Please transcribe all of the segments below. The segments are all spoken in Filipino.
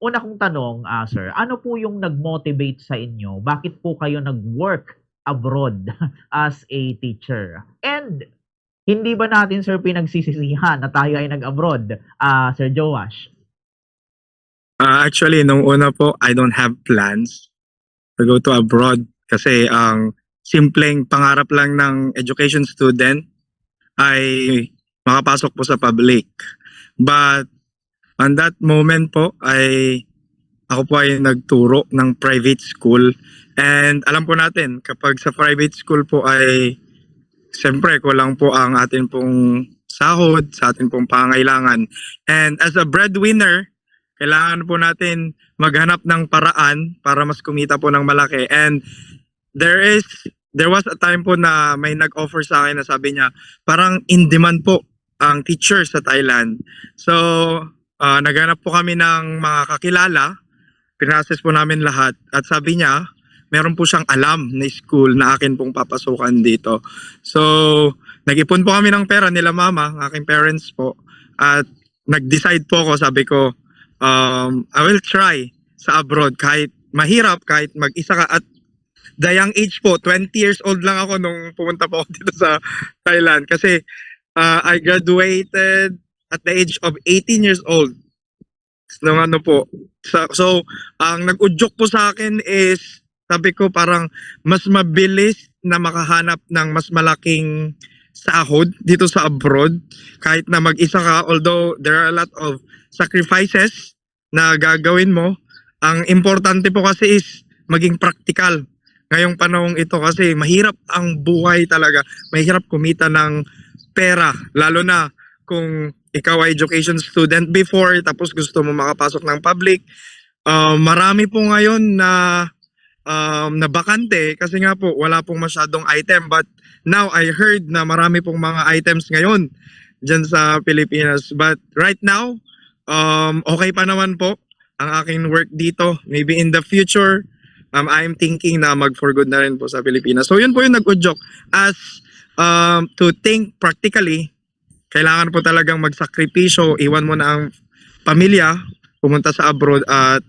una kong tanong, sir, ano po yung nag-motivate sa inyo? Bakit po kayo nag-work abroad as a teacher? And hindi ba natin, sir, pinagsisisihan na tayo ay nag-abroad, Sir Joash? Actually, nung una po, I don't have plans to go to abroad kasi ang simpleng pangarap lang ng education student ay makapasok po sa public. But on that moment po ay ako po ay nagturo ng private school, and alam po natin kapag sa private school po ay siyempre kulang po ang atin pong sahod sa atin pong pangailangan. And as a breadwinner, kailangan po natin maghanap ng paraan para mas kumita po ng malaki. And there was a time po na may nag-offer sa akin na sabi niya, parang in demand po ang teacher sa Thailand. So, naghanap po kami ng mga kakilala, pinrocess po namin lahat, at sabi niya, meron po siyang alam na school na akin pong papasukan dito. So, nag-ipon po kami ng pera nila mama, aking parents po, at nag-decide po ako, sabi ko, I will try sa abroad kahit mahirap, kahit mag-isa ka. At the young age po, 20 years old lang ako nung pumunta po ako dito sa Thailand. Kasi I graduated at the age of 18 years old. Nung ano po. So ang nag-udyok po sa akin is, sabi ko parang mas mabilis na makahanap ng mas malaking sahod dito sa abroad kahit na mag-isa ka, although there are a lot of sacrifices na gagawin mo. Ang importante po kasi is maging practical ngayong panahong ito kasi mahirap ang buhay talaga. Mahirap kumita ng pera, lalo na kung ikaw ay education student before tapos gusto mo makapasok ng public. Marami po ngayon na bakante kasi nga po wala pong masyadong item, but now I heard na marami pong mga items ngayon dyan sa Pilipinas. But right now, okay pa naman po ang aking work dito. Maybe in the future, I'm thinking na mag-for good na rin po sa Pilipinas. So yun po yung nag-udyok. As to think practically, kailangan po talagang magsakripisyo, iwan mo na ang pamilya, pumunta sa abroad at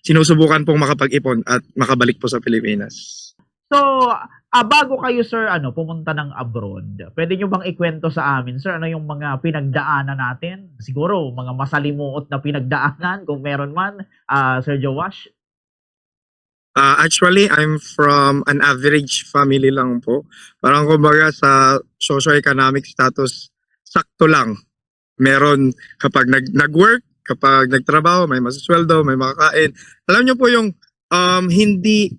sinusubukan pong makapag-ipon at makabalik po sa Pilipinas. So, bago kayo, sir, pumunta ng abroad, pwede nyo bang ikwento sa amin, sir, ano yung mga pinagdaanan natin? Siguro, mga masalimuot na pinagdaanan, kung meron man, Sir Joash? Actually, I'm from an average family lang po. Parang kumbaga sa socio-economic status, sakto lang. Meron kapag nag-work, kapag nagtrabaho, may masasweldo, may makakain. Alam niyo po yung hindi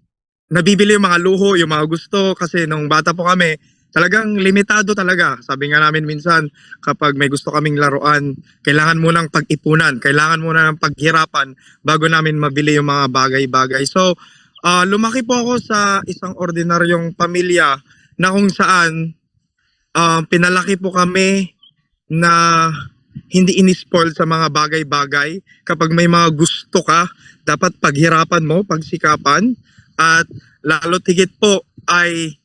nabibili yung mga luho, yung mga gusto, kasi nung bata po kami, talagang limitado talaga. Sabi nga namin minsan, kapag may gusto kaming laruan, kailangan munang pag-ipunan, kailangan muna ng paghirapan bago namin mabili yung mga bagay-bagay. So, lumaki po ako sa isang ordinaryong pamilya na kung saan pinalaki po kami na hindi inispoil sa mga bagay-bagay. Kapag may mga gusto ka, dapat paghirapan mo, pagsikapan. At lalo tigit po ay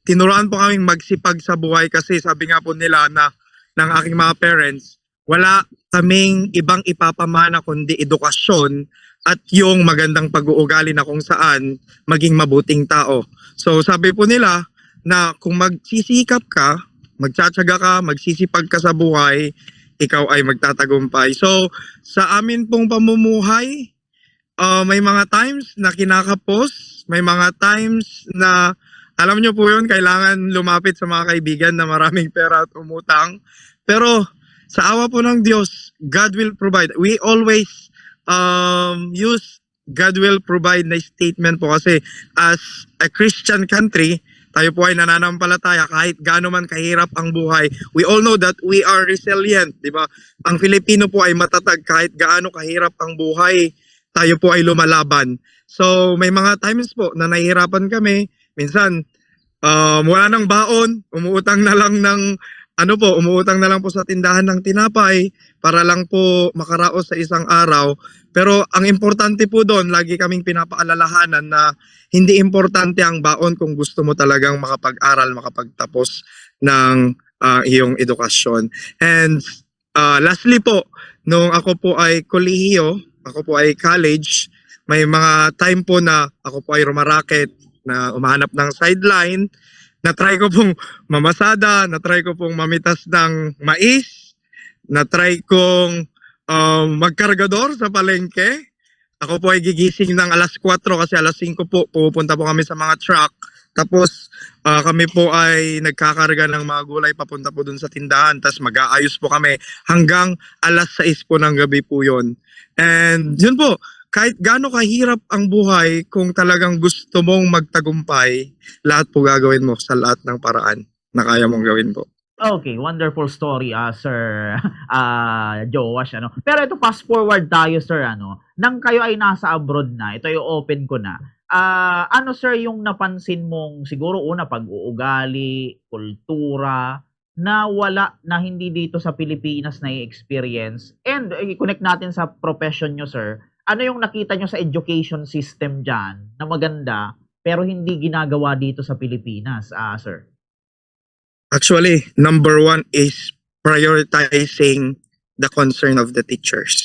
tinuruan po kaming magsipag sa buhay kasi sabi nga po nila na ng aking mga parents, wala kaming ibang ipapamana kundi edukasyon at yung magandang pag-uugali na kung saan maging mabuting tao. So sabi po nila na kung magsisikap ka, magtsatsaga ka, magsisipag ka sa buhay, ikaw ay magtatagumpay. So sa amin pong pamumuhay, may mga times na kinakapos, may mga times na alam nyo po yun, kailangan lumapit sa mga kaibigan na maraming pera at umutang. Pero sa awa po ng Diyos, God will provide. We always use God will provide na statement po kasi as a Christian country, tayo po ay nananampalataya kahit gaano man kahirap ang buhay. We all know that we are resilient, di ba? Ang Filipino po ay matatag kahit gaano kahirap ang buhay, tayo po ay lumalaban. So may mga times po na nahihirapan kami, minsan wala nang baon, umuutang na lang po sa tindahan ng tinapay para lang po makaraos sa isang araw. Pero ang importante po doon, lagi kaming pinapaalalahanan na hindi importante ang baon kung gusto mo talagang makapag-aral, makapagtapos ng iyong edukasyon. And lastly po, nung ako po ay kolehiyo, ako po ay college, may mga time po na ako po ay rumaraket, na umahanap ng sideline, na-try ko pong mamasada, na-try ko pong mamitas ng mais, na-try kong magkargador sa palengke. Ako po ay gigising ng alas 4 kasi alas 5 po pupunta po kami sa mga truck. Tapos kami po ay nagkakarga ng mga gulay papunta po dun sa tindahan. Tapos mag-aayos po kami hanggang alas 6 po ng gabi po yun. And yun po, kahit gaano kahirap ang buhay, kung talagang gusto mong magtagumpay, lahat po gagawin mo sa lahat ng paraan na kaya mong gawin po. Okay, wonderful story, Sir Joash, ano. Pero ito, fast forward tayo, sir, ano. Nang kayo ay nasa abroad na, ito yung open ko na. Ano, sir, yung napansin mong siguro una pag-uugali, kultura, na wala, na hindi dito sa Pilipinas na i-experience? And i-connect natin sa profession nyo, sir. Ano yung nakita nyo sa education system dyan na maganda pero hindi ginagawa dito sa Pilipinas, sir? Actually, number one is prioritizing the concern of the teachers.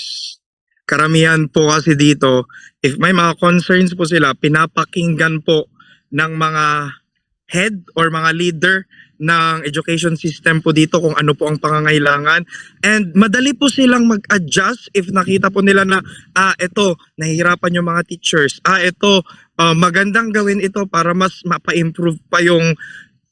Karamihan po kasi dito, if may mga concerns po sila, pinapakinggan po ng mga head or mga leader ng education system po dito kung ano po ang pangangailangan. And madali po silang mag-adjust if nakita po nila na, ito, nahihirapan yung mga teachers. Ito, magandang gawin ito para mas mapa-improve pa yung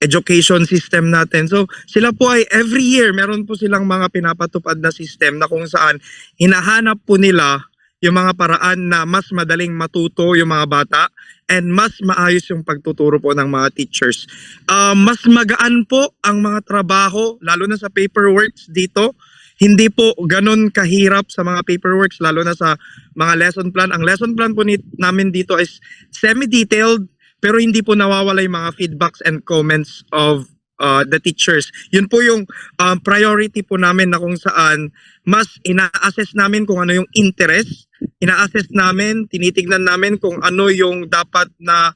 education system natin. So sila po ay every year meron po silang mga pinapatupad na system na kung saan hinahanap po nila yung mga paraan na mas madaling matuto yung mga bata and mas maayos yung pagtuturo po ng mga teachers. Mas magaan po ang mga trabaho, lalo na sa paperworks dito. Hindi po ganun kahirap sa mga paperworks, lalo na sa mga lesson plan. Ang lesson plan po namin dito is semi-detailed, pero hindi po nawawala yung mga feedbacks and comments of the teachers. Yun po yung priority po namin na kung saan mas ina-assess namin kung ano yung interest, ina-assess namin, tinitignan namin kung ano yung dapat na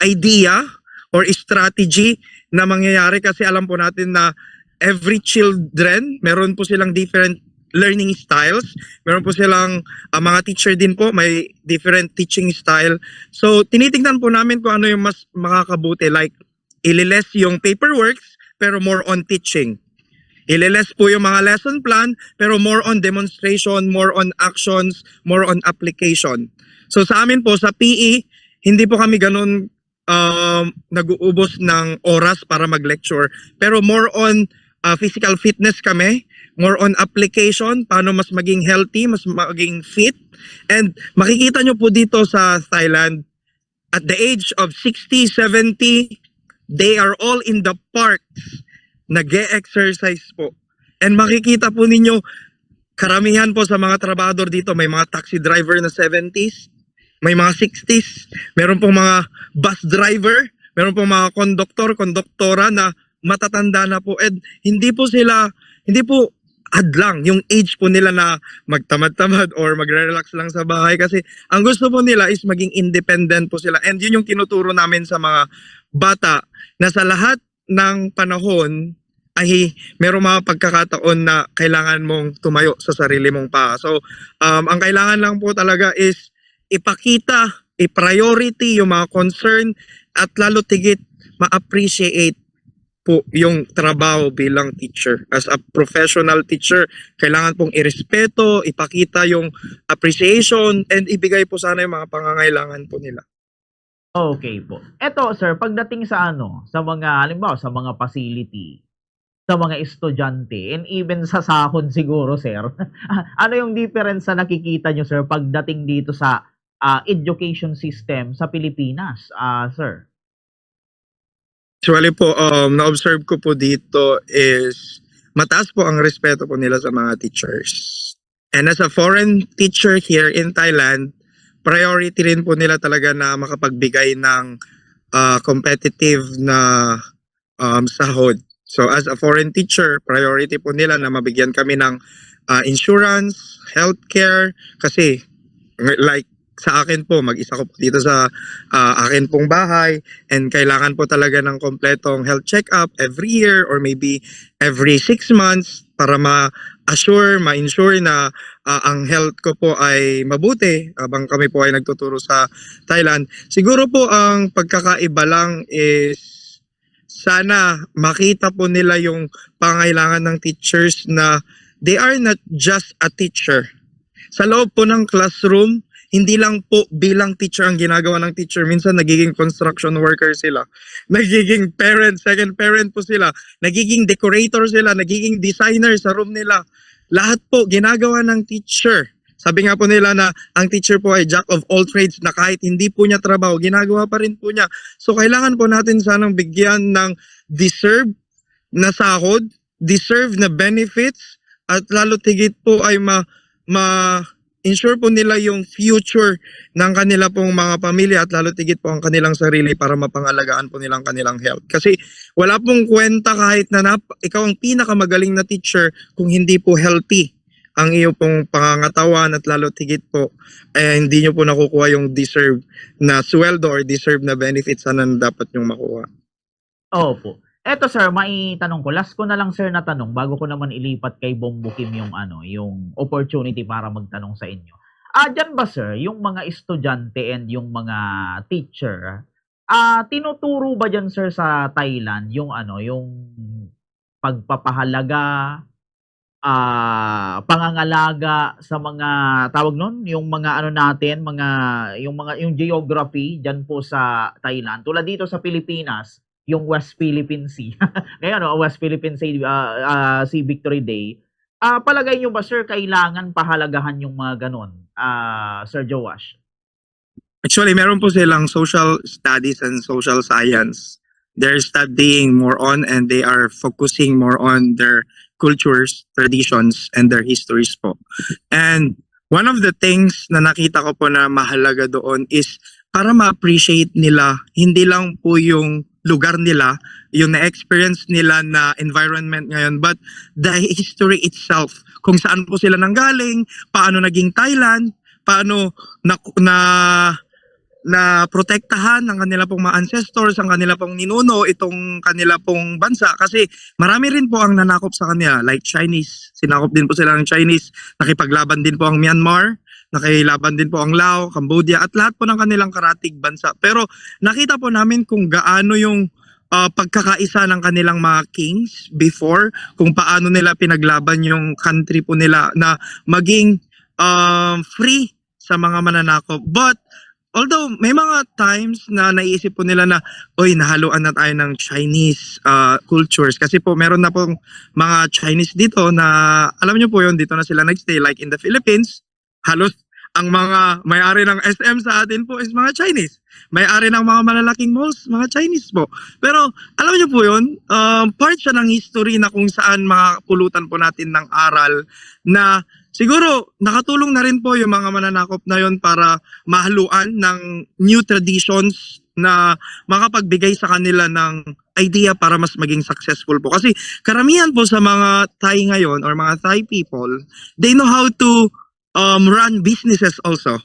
idea or strategy na mangyayari, kasi alam po natin na every children, meron po silang different learning styles. Meron po silang mga teacher din po, may different teaching style. So, tinitingnan po namin kung ano yung mas makakabuti. Like, ililess yung paperworks, pero more on teaching. Ililess po yung mga lesson plan, pero more on demonstration, more on actions, more on application. So, sa amin po, sa PE, hindi po kami ganun nag-uubos ng oras para mag-lecture. Pero more on physical fitness kami, more on application, paano mas maging healthy, mas maging fit. And makikita nyo po dito sa Thailand, at the age of 60, 70, they are all in the parks, nag-e-exercise po. And makikita po ninyo, karamihan po sa mga trabador dito, may mga taxi driver na 70s, may mga 60s, meron pong mga bus driver, meron pong mga konduktora na matatanda na po. And hindi po hadlang yung age po nila na magtamad-tamad or magre-relax lang sa bahay, kasi ang gusto po nila is maging independent po sila. And yun yung tinuturo namin sa mga bata, na sa lahat ng panahon ay merong mga pagkakataon na kailangan mong tumayo sa sarili mong paa. So ang kailangan lang po talaga is ipakita, i-priority yung mga concern, at lalo tigit ma-appreciate po yung trabaho bilang teacher. As a professional teacher, kailangan pong irespeto, ipakita yung appreciation, and ibigay po sana yung mga pangangailangan po nila. Okay po. Eto, sir, pagdating sa sa mga, halimbawa, sa mga facility, sa mga estudyante, and even sa sahod siguro, sir, ano yung difference na nakikita nyo, sir, pagdating dito sa education system sa Pilipinas, sir? Actually po, na-observe ko po dito is mataas po ang respeto po nila sa mga teachers. And as a foreign teacher here in Thailand, priority rin po nila talaga na makapagbigay ng competitive na sahod. So as a foreign teacher, priority po nila na mabigyan kami ng insurance, healthcare, kasi like sa akin po, mag-isa ko po dito sa akin pong bahay, and kailangan po talaga ng kompletong health check-up every year or maybe every 6 months para ma-ensure na ang health ko po ay mabuti habang kami po ay nagtuturo sa Thailand. Siguro po ang pagkakaiba lang is sana makita po nila yung pangailangan ng teachers na they are not just a teacher. Sa loob po ng classroom, hindi lang po bilang teacher ang ginagawa ng teacher. Minsan nagiging construction worker sila. Nagiging parent, second parent po sila. Nagiging decorator sila. Nagiging designer sa room nila. Lahat po ginagawa ng teacher. Sabi nga po nila na ang teacher po ay jack of all trades na kahit hindi po niya trabaho, ginagawa pa rin po niya. So kailangan po natin sanang bigyan ng deserve na sahod, deserve na benefits, at lalo tigit po ay ensure po nila yung future ng kanila pong mga pamilya at lalo tigit po ang kanilang sarili para mapangalagaan po nilang kanilang health. Kasi wala pong kwenta kahit na ikaw ang pinakamagaling na teacher kung hindi po healthy ang iyo pong pangangatawan at lalo tigit po hindi nyo po nakukuha yung deserve na sweldo or deserve na benefits na dapat nyong makuha. Opo. Eto sir, maitanong ko. Last ko na lang sir na tanong bago ko naman ilipat kay Bombo Kim yung opportunity para magtanong sa inyo. Diyan ba sir, yung mga estudyante and yung mga teacher, tinuturo ba diyan sir sa Thailand yung yung pagpapahalaga, pangangalaga sa mga tawag nun, yung mga natin, yung geography diyan po sa Thailand. Tulad dito sa Pilipinas, yung West Philippine Sea. Ngayon, West Philippine Sea, Sea Victory Day. Palagay nyo ba, sir, kailangan pahalagahan yung mga ganun, Sir Joash? Actually, meron po silang social studies and social science. They're studying more on and they are focusing more on their cultures, traditions, and their histories po. And one of the things na nakita ko po na mahalaga doon is para ma-appreciate nila, hindi lang po yung lugar nila, yung na-experience nila na environment ngayon, but the history itself, kung saan po sila nanggaling, paano naging Thailand, paano na protektahan ng kanila pong mga ancestors, ang kanila pong ninuno, itong kanila pong bansa. Kasi marami rin po ang nanakop sa kanila, like Chinese. Sinakop din po sila ng Chinese. Nakipaglaban din po ang Myanmar, nakilaban din po ang Laos, Cambodia, at lahat po ng kanilang karatig bansa. Pero nakita po namin kung gaano yung pagkakaisa ng kanilang mga kings before, kung paano nila pinaglaban yung country po nila na maging free sa mga mananakop. But although may mga times na naiisip po nila na, oy, nahaluan na tayo ng Chinese cultures. Kasi po meron na pong mga Chinese dito na, alam nyo po yun, dito na sila nagstay. Like in the Philippines, halos ang mga may-ari ng SM sa atin po is mga Chinese. May-ari ng mga malalaking malls, mga Chinese po. Pero alam nyo po yun, part siya ng history na kung saan mga pulutan po natin ng aral na siguro nakatulong na rin po yung mga mananakop na yon para mahaluan ng new traditions na makapagbigay sa kanila ng idea para mas maging successful po. Kasi karamihan po sa mga Thai ngayon or mga Thai people, they know how to run businesses also.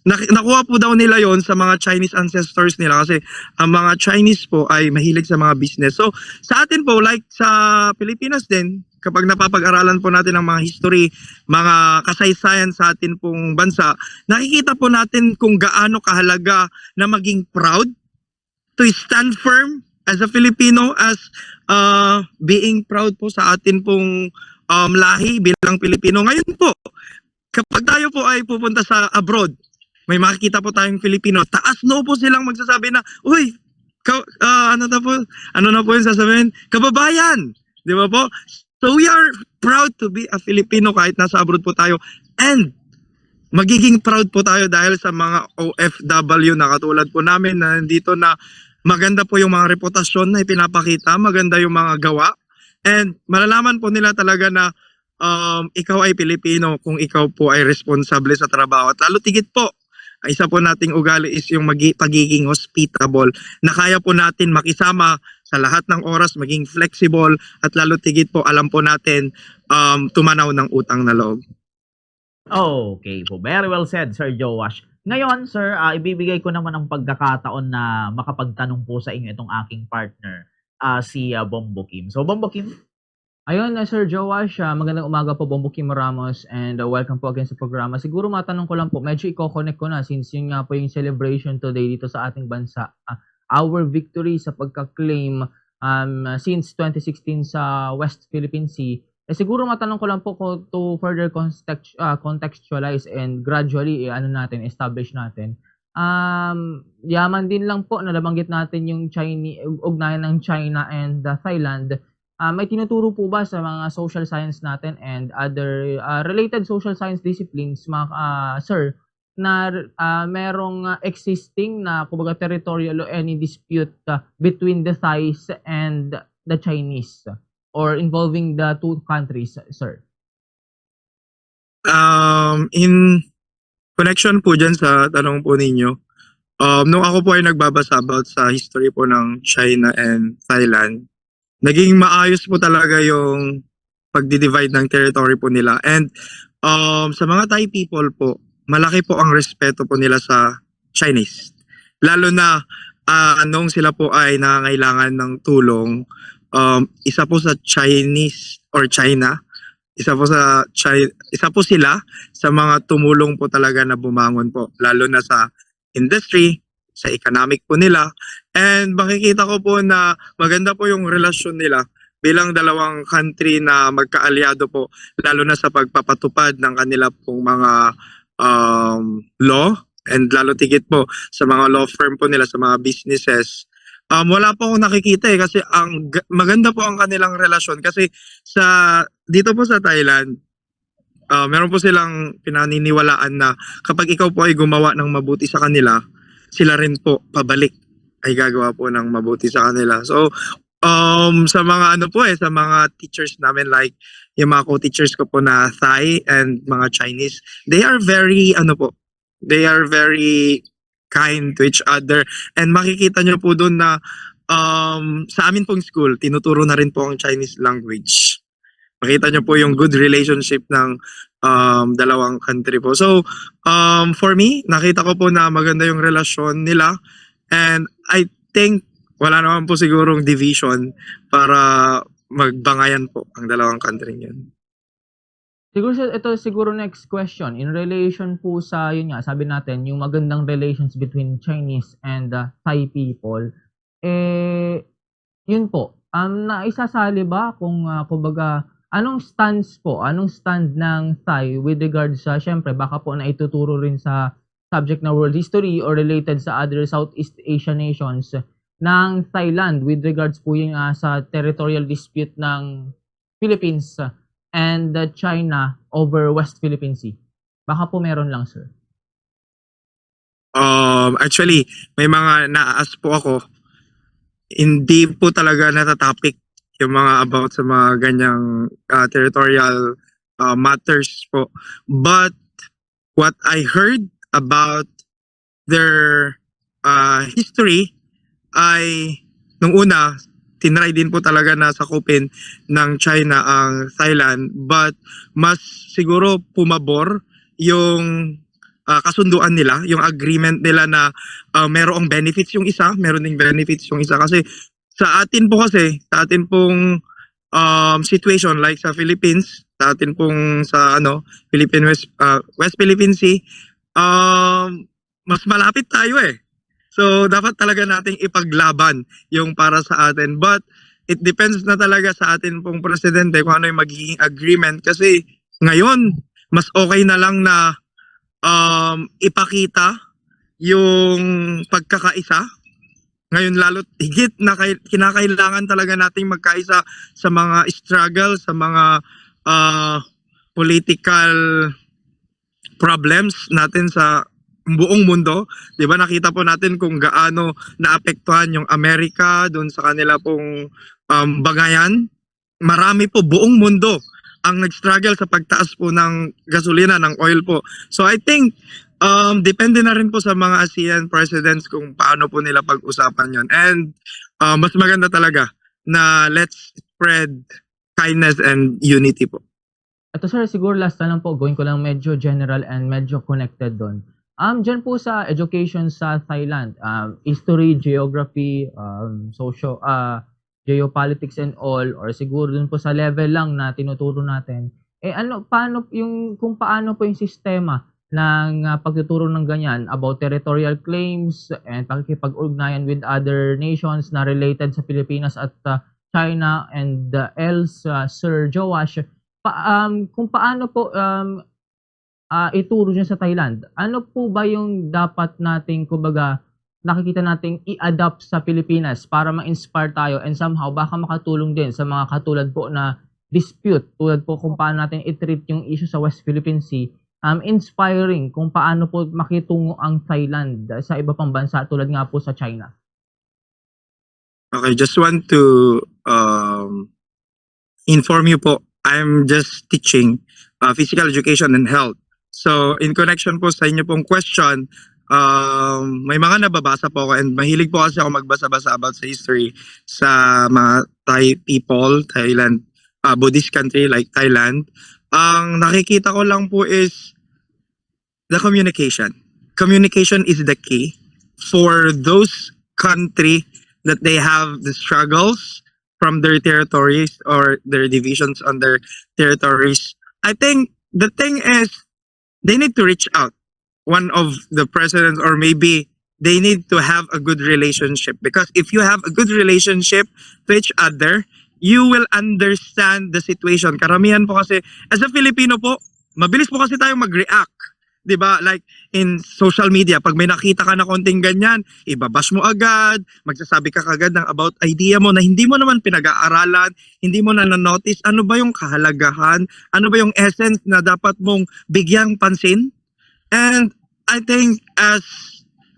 Nakuha po daw nila yon sa mga Chinese ancestors nila kasi ang mga Chinese po ay mahilig sa mga business. So sa atin po, like sa Pilipinas din, kapag napapag-aralan po natin ang mga history, mga kasaysayan sa atin pong bansa, nakikita po natin kung gaano kahalaga na maging proud, to stand firm as a Filipino, as being proud po sa atin pong lahi bilang Pilipino. Ngayon po, kapag tayo po ay pupunta sa abroad, may makikita po tayong Filipino, taas no po silang magsasabi na, uy, ano na po yung sasabihin? Kababayan! Di ba po? So we are proud to be a Filipino kahit nasa abroad po tayo. And magiging proud po tayo dahil sa mga OFW na katulad po namin na nandito na maganda po yung mga reputasyon na ipinapakita, maganda yung mga gawa. And malalaman po nila talaga na ikaw ay Pilipino kung ikaw po ay responsable sa trabaho. At lalo tigit po, isa po nating ugali is yung pagiging hospitable, na kaya po natin makisama sa lahat ng oras, maging flexible, at lalo tigit po alam po natin tumanaw ng utang na loob. Okay po. Very well said, Sir Joash. Ngayon, sir, ibibigay ko naman ang pagkakataon na makapagtanong po sa inyo itong aking partner, si Bombo Kim. So, Bombo Kim, Ayun, Sir Joash, magandang umaga po, Bongbong Kim Ramos, and welcome po again sa programa. Siguro matanong ko lang po, medyo i-connect ko na since yun nga po yung celebration today dito sa ating bansa. Our victory sa pagka-claim since 2016 sa West Philippine Sea. Siguro matanong ko lang po ko to further contextualize and gradually establish natin. Yaman din lang po na nabanggit natin yung ugnayan ng China and Thailand. May tinuturo po ba sa mga social science natin and other related social science disciplines, sir, na merong existing na kumbaga territorial o any dispute between the Thais and the Chinese or involving the two countries, sir? In connection po dyan sa tanong po ninyo, nung ako po ay nagbabasa about sa history po ng China and Thailand, naging maayos po talaga yung pagdi-divide ng territory po nila. And sa mga Thai people po, malaki po ang respeto po nila sa Chinese. Lalo na nung sila po ay nangangailangan ng tulong, isa po sa Chinese or China, isa po sila sa mga tumulong po talaga na bumangon po, lalo na sa industry, sa economic po nila. And makikita ko po na maganda po yung relasyon nila bilang dalawang country na magkaalyado po, lalo na sa pagpapatupad ng kanila pong mga law, and lalo tigit po sa mga law firm po nila, sa mga businesses. Wala po akong nakikita kasi maganda po ang kanilang relasyon kasi dito po sa Thailand, meron po silang pinaniniwalaan na kapag ikaw po ay gumawa ng mabuti sa kanila, sila rin po pabalik ay gagawa po ng mabuti sa kanila. So, sa mga sa mga teachers namin, like yung mga co-teachers ko po na Thai and mga Chinese, they are very kind to each other. And makikita nyo po doon na sa amin pong school, tinuturo na rin po ang Chinese language. Makita nyo po yung good relationship ng dalawang country po. So, for me, nakita ko po na maganda yung relasyon nila. And I think wala naman po sigurong division para magbangayan po ang dalawang country yun. Siguro next question in relation po sa yun nga sabi natin yung magandang relations between Chinese and Thai people, yun po, naisasali ba kung kumbaga anong stand ng Thai with regards sa syempre baka po na ituturo rin sa subject na world history or related sa other Southeast Asian nations ng Thailand with regards po yung sa territorial dispute ng Philippines and China over West Philippine Sea? Baka po meron lang, sir. Actually, may mga na-ask po ako. Hindi po talaga natatopic yung mga about sa mga ganyang territorial matters po. But what I heard about their history ay nung una, tinry din po talaga na sakupin ng China ang Thailand, but mas siguro pumabor yung kasunduan nila, yung agreement nila na merong benefits yung isa, meron ding benefits yung isa. Kasi sa atin pong situation like sa Philippines, sa atin pong sa West Philippine Sea, mas malapit tayo eh. So, dapat talaga nating ipaglaban yung para sa atin. But, it depends na talaga sa atin pong presidente kung ano yung magiging agreement. Kasi, ngayon, mas okay na lang na ipakita yung pagkakaisa. Ngayon, lalo higit na kinakailangan talaga nating magkaisa sa mga struggle, sa mga political problems natin sa buong mundo. 'Di ba, nakita po natin kung gaano naapektuhan yung Amerika doon sa kanila pong bagayan. Marami po, buong mundo ang nag-struggle sa pagtaas po ng gasolina, ng oil po. So I think depende na rin po sa mga ASEAN presidents kung paano po nila pag-usapan yon. And mas maganda talaga na let's spread kindness and unity po. Ito, sir, siguro last na lang po, going ko lang medyo general and medyo connected doon. Diyan po sa education sa Thailand, history, geography, geopolitics and all, or siguro dun po sa level lang na tinuturo natin, kung paano po yung sistema ng pagtuturo ng ganyan about territorial claims and pakikipag-ugnayan with other nations na related sa Pilipinas at China and else, Sir Joash, kung paano po ituro niya sa Thailand, ano po ba yung dapat nating kumbaga nakikita nating i-adapt sa Pilipinas para ma-inspire tayo and somehow baka makatulong din sa mga katulad po na dispute, tulad po kung paano natin i-treat yung issue sa West Philippine Sea, inspiring kung paano po makitungo ang Thailand sa iba pang bansa tulad nga po sa China. Okay, just want to inform you po, I'm just teaching physical education and health. So, in connection po sa inyo pong question, may mga nababasa po ako and mahilig po kasi ako magbasa-basa about sa history sa mga Thai people, Thailand, Buddhist country like Thailand. Ang nakikita ko lang po is the communication. Communication is the key for those country that they have the struggles from their territories or their divisions on their territories. I think the thing is they need to reach out. One of the presidents, or maybe they need to have a good relationship, because if you have a good relationship to each other, you will understand the situation. Karamihan po kasi, as a Filipino po, mabilis po kasi tayo mag-react. 'Di ba? Like in social media, pag may nakita ka na konting ganyan, ibabash mo agad, magsasabi ka kagad ng about idea mo na hindi mo naman pinag-aaralan, hindi mo na na-notice ano ba yung kahalagahan, ano ba yung essence na dapat mong bigyang pansin. And I think as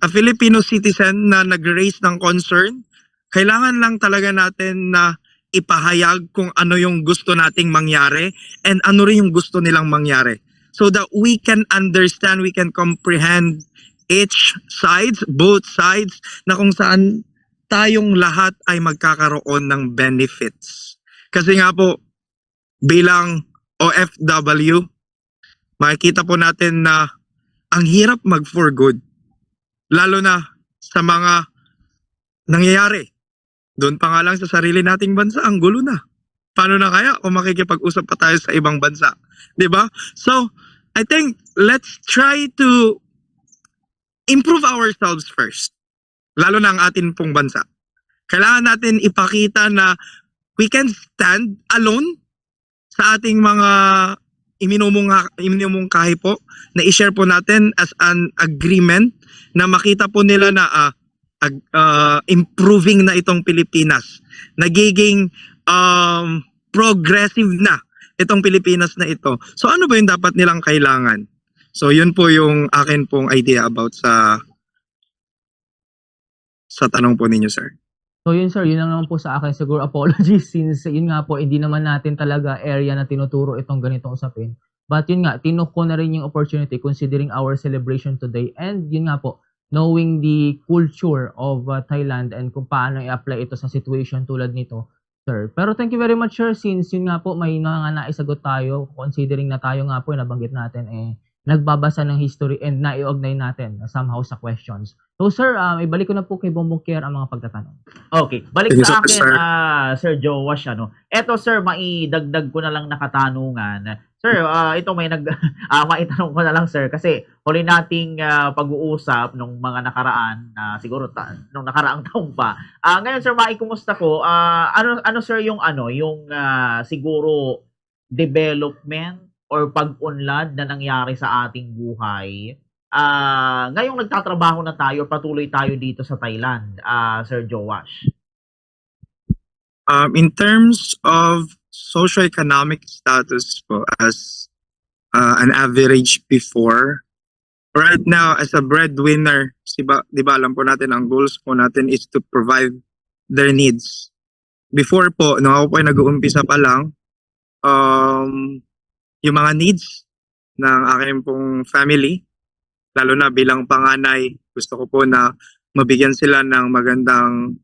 a Filipino citizen na nag-raise ng concern, kailangan lang talaga natin na ipahayag kung ano yung gusto nating mangyari and ano rin yung gusto nilang mangyari. So that we can understand, we can comprehend each sides, both sides, na kung saan tayong lahat ay magkakaroon ng benefits. Kasi nga po, bilang OFW, makikita po natin na ang hirap mag-for good, lalo na sa mga nangyayari. Doon pa nga lang sa sarili nating bansa, ang gulo na. Paano na kaya kung makikipag-usap pa tayo sa ibang bansa? 'Di ba? So, I think let's try to improve ourselves first. Lalo na ang atin pong bansa. Kailangan natin ipakita na we can stand alone sa ating mga iminumungkahi po, na i-share po natin as an agreement na makita po nila na improving na itong Pilipinas. Nagiging progressive na itong Pilipinas na ito. So ano ba yung dapat nilang kailangan? So yun po yung akin pong idea about sa tanong po ninyo, sir. So yun sir, yun lang naman po sa akin. Siguro apologies since yun nga po, hindi naman natin talaga area na tinuturo itong ganitong usapin. But yun nga, tinuk ko na rin yung opportunity considering our celebration today. And yun nga po, knowing the culture of Thailand and kung paano i-apply ito sa situation tulad nito, sir. Pero thank you very much sir, since yun nga po, may naisagot tayo considering na tayo nga po, nabanggit natin nagbabasa ng history and nai-ugnay natin somehow sa questions. So sir, ibalik ko na po kay Bongbong Kier ang mga pagtatanong. Okay, balik Thank you, sa akin, sir. Sir Joash, Eto sir, maidagdag ko na lang na katanungan. Sir, ito may maitanong ko na lang sir, kasi huli nating pag-uusap nung mga nakaraan, siguro nung nakaraang taon pa. Ngayon sir, maikumusta ko, ano sir yung siguro development or pag-unlad na nangyari sa ating buhay. Ngayong nagtatrabaho na tayo, patuloy tayo dito sa Thailand, Sir Joash. In terms of socioeconomic status po, as an average before, right now as a breadwinner, di ba alam po natin ang goals po natin is to provide their needs. Before po, nung ako po ay nag-uumpisa pa lang, yung mga needs ng aking pong family, lalo na bilang panganay, gusto ko po na mabigyan sila ng magandang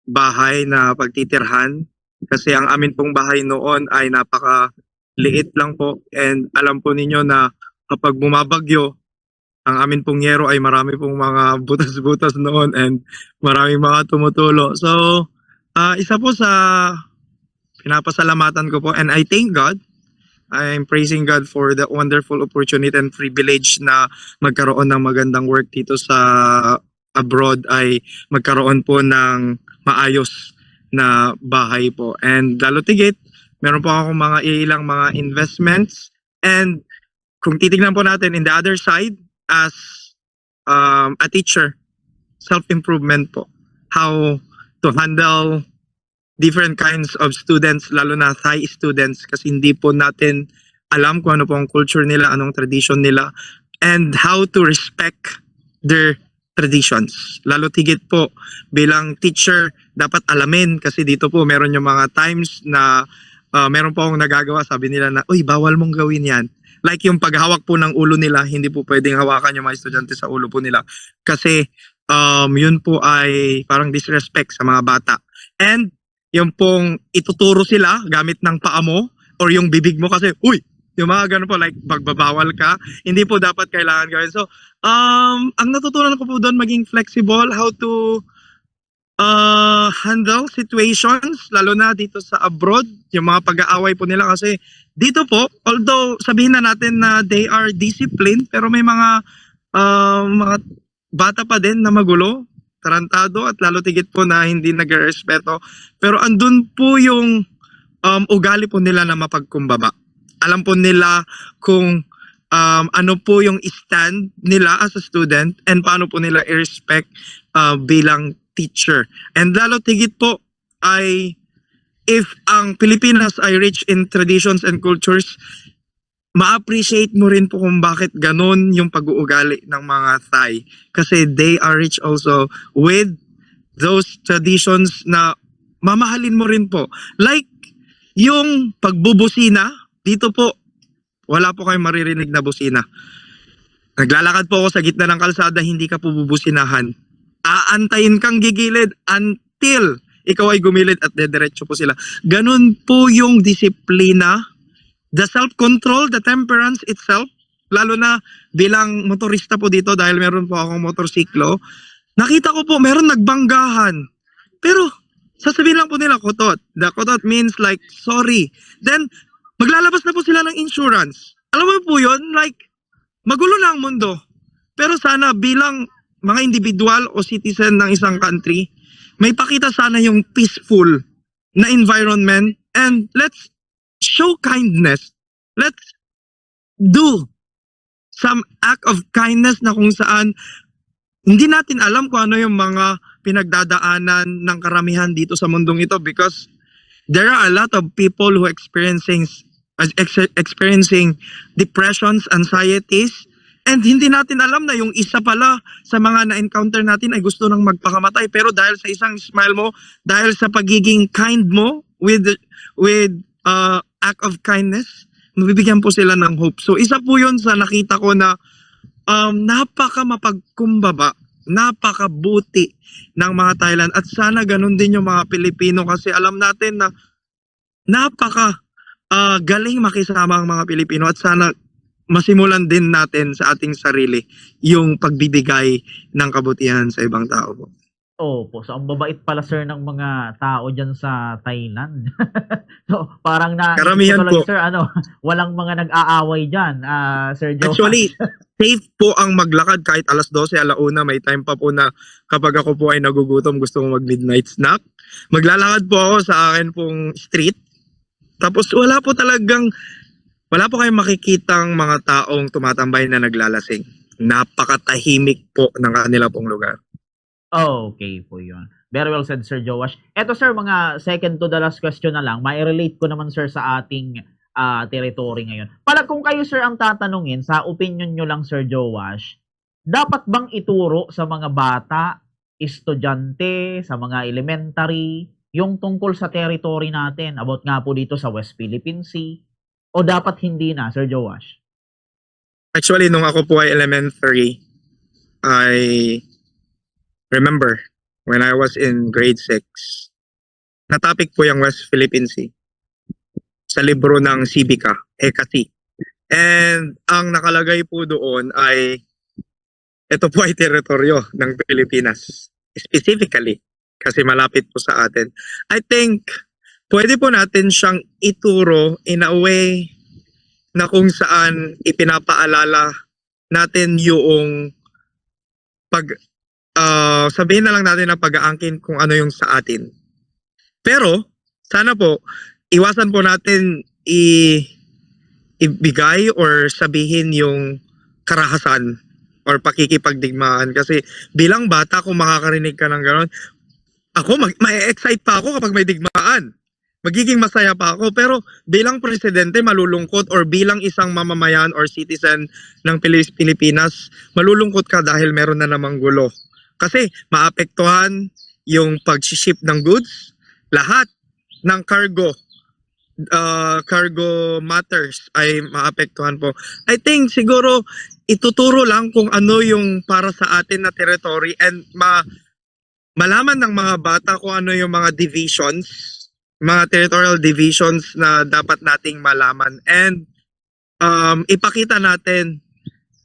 bahay na pagtitirhan. Kasi ang amin pong bahay noon ay napaka-liit lang po. And alam po ninyo na kapag bumabagyo, ang amin pong yero ay marami pong mga butas-butas noon and maraming mga tumutulo. So, Isa po sa pinapasalamatan ko po, and I thank God, I'm praising God for the wonderful opportunity and privilege na magkaroon ng magandang work dito sa abroad, ay magkaroon po ng maayos na bahay po. And lalo tigit, meron po akong mga ilang mga investments, and kung titignan po natin in the other side, as a teacher, self-improvement po. How to handle different kinds of students, lalo na Thai students, kasi hindi po natin alam kung ano po ang culture nila, anong tradition nila, and how to respect their traditions. Lalo tigit po, bilang teacher, dapat alamin, kasi dito po meron yung mga times na meron po akong nagagawa, sabi nila na, uy, bawal mong gawin yan. Like yung paghawak po ng ulo nila, hindi po pwedeng hawakan yung mga estudyante sa ulo po nila. Kasi yun po ay parang disrespect sa mga bata. And yung pong ituturo sila gamit ng paa mo or yung bibig mo kasi, uy, yung mga ganun po, like pagbabawal ka, hindi po dapat kailangan gawin. So, ang natutunan ko po doon, maging flexible, how to handle situations, lalo na dito sa abroad, yung mga pag-aaway po nila kasi dito po, although sabihin na natin na they are disciplined, pero may mga bata pa din na magulo, tarantado, at lalo tigit po na hindi nagrespeto. Pero andun po yung ugali po nila na mapagkumbaba. Alam po nila kung ano po yung stand nila as a student and paano po nila i-respect bilang teacher. And lalo tigit po ay if ang Pilipinas ay rich in traditions and cultures, ma-appreciate mo rin po kung bakit ganun yung pag-uugali ng mga Thai. Kasi they are rich also with those traditions na mamahalin mo rin po. Like, yung pagbubusina, dito po, wala po kayong maririnig na busina. Naglalakad po ako sa gitna ng kalsada, hindi ka po bubusinahan. Aantayin kang gigilid until ikaw ay gumilid at dediretso po sila. Ganun po yung disiplina, the self-control, the temperance itself, lalo na bilang motorista po dito dahil meron po akong motorsiklo, nakita ko po meron nagbanggahan. Pero sasabihin lang po nila kotot. The kotot means like sorry. Then maglalabas na po sila ng insurance. Alam mo po yun, like magulo na ang mundo. Pero sana bilang mga individual o citizen ng isang country, may pakita sana yung peaceful na environment, and let's show kindness. Let's do some act of kindness na kung saan hindi natin alam kung ano yung mga pinagdadaanan ng karamihan dito sa mundong ito, because there are a lot of people who experiencing depressions, anxieties, and hindi natin alam na yung isa pala sa mga na-encounter natin ay gusto nang magpakamatay, pero dahil sa isang smile mo, dahil sa pagiging kind mo with act of kindness, mabibigyan po sila ng hope. So isa po yun sa nakita ko na napaka mapagkumbaba, napakabuti ng mga Thailand, at sana ganun din yung mga Pilipino, kasi alam natin na napaka galing makisama ang mga Pilipino, at sana masimulan din natin sa ating sarili yung pagbibigay ng kabutihan sa ibang tao po. Opo, so ang babait pala sir ng mga tao diyan sa Thailand. So parang Karamihan tuloy, po. sir, walang mga nag-aaway diyan, Sir Joe. Actually, safe po ang maglakad kahit alas 12, alauna, may time pa po na kapag ako po ay nagugutom, gusto ko mag-midnight snack. Maglalakad po ako sa akin pong street. Tapos wala po kayong makikitang mga taong tumatambay na naglalasing. Napakatahimik po ng kanila pong lugar. Okay po yun. Very well said, Sir Joash. Eto sir, mga second to the last question na lang. Mai-relate ko naman sir sa ating territory ngayon. Kung kayo sir ang tatanungin, sa opinion nyo lang Sir Joash, dapat bang ituro sa mga bata, estudyante, sa mga elementary, yung tungkol sa territory natin, about nga po dito sa West Philippine Sea, o dapat hindi na, Sir Joash? Actually, nung ako po ay elementary, I remember when I was in grade 6, na-topic po yung West Philippine Sea sa libro ng Civica, Hecate. And ang nakalagay po doon ay ito po ay teritoryo ng Pilipinas. Specifically, kasi malapit po sa atin. I think pwede po natin siyang ituro in a way na kung saan ipinapaalala natin yung pag sabihin na lang natin na pag-aangkin kung ano yung sa atin. Pero sana po iwasan po natin ibigay or sabihin yung karahasan or pakikipagdigmaan kasi bilang bata kung makakarinig ka ng gano'n, ako ma-excite pa ako kapag may digmaan. Magiging masaya pa ako pero bilang presidente malulungkot or bilang isang mamamayan or citizen ng Pilipinas, malulungkot ka dahil meron na namang gulo. Kasi maapektuhan yung pag-ship ng goods, lahat ng cargo matters ay maapektuhan po. I think siguro ituturo lang kung ano yung para sa atin na territory and malaman ng mga bata kung ano yung mga divisions, mga territorial divisions na dapat nating malaman and ipakita natin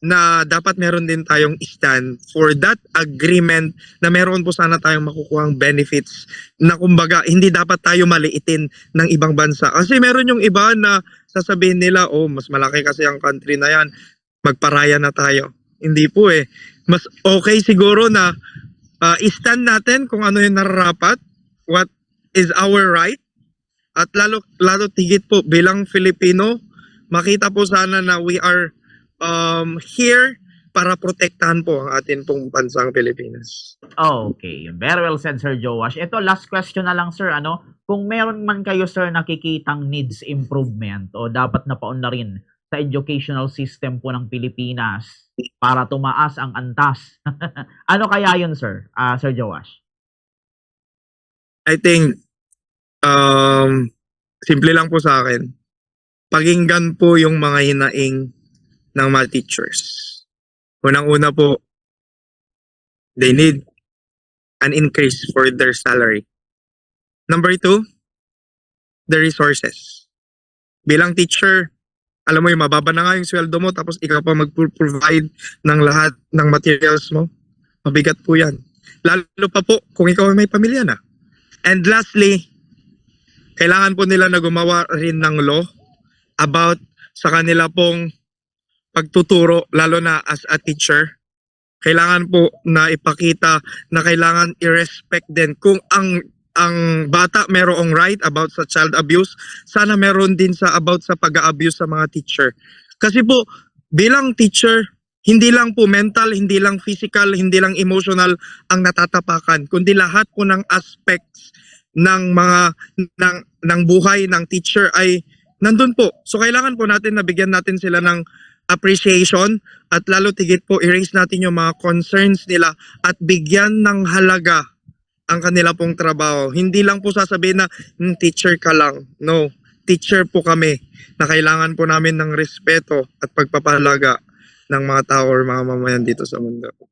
na dapat meron din tayong stand for that agreement na meron po sana tayong makukuhang benefits na kumbaga hindi dapat tayo maliitin ng ibang bansa. Kasi meron yung iba na sasabihin nila, oh mas malaki kasi ang country na yan, magparaya na tayo. Hindi po eh. Mas okay siguro na i-stand natin kung ano yung nararapat, what is our right, at lalo tigit po bilang Filipino, makita po sana na we are here para protektahan po ang atin pong bansang Pilipinas. Okay, very well said, Sir Joash. Ito, last question na lang, sir. Kung meron man kayo, sir, nakikitang needs improvement o dapat na paunlarin sa educational system po ng Pilipinas para tumaas ang antas, ano kaya yun, sir? Sir Joash? I think, simple lang po sa akin, pakinggan po yung mga hinaing ng mga teachers. Unang-una po, they need an increase for their salary. Number 2, the resources. Bilang teacher, alam mo yung mababa na nga yung sweldo mo tapos ikaw pa mag-provide ng lahat ng materials mo. Mabigat po yan. Lalo pa po kung ikaw ay may pamilya na. And lastly, kailangan po nila na gumawa rin ng law about sa kanila pong pagtuturo, lalo na as a teacher. Kailangan po na ipakita na kailangan i-respect din kung ang bata merong right about sa child abuse, sana meron din sa about sa pag-abuse sa mga teacher. Kasi po bilang teacher, hindi lang po mental, hindi lang physical, hindi lang emotional ang natatapakan, kundi lahat po ng aspects ng mga ng buhay ng teacher ay nandun po. So kailangan po natin na bigyan natin sila ng appreciation at lalo tigit po i-raise natin yung mga concerns nila at bigyan ng halaga ang kanila pong trabaho. Hindi lang po sasabihin na teacher ka lang. No, teacher po kami na kailangan po namin ng respeto at pagpapahalaga ng mga tao or mga mamayan dito sa mundo.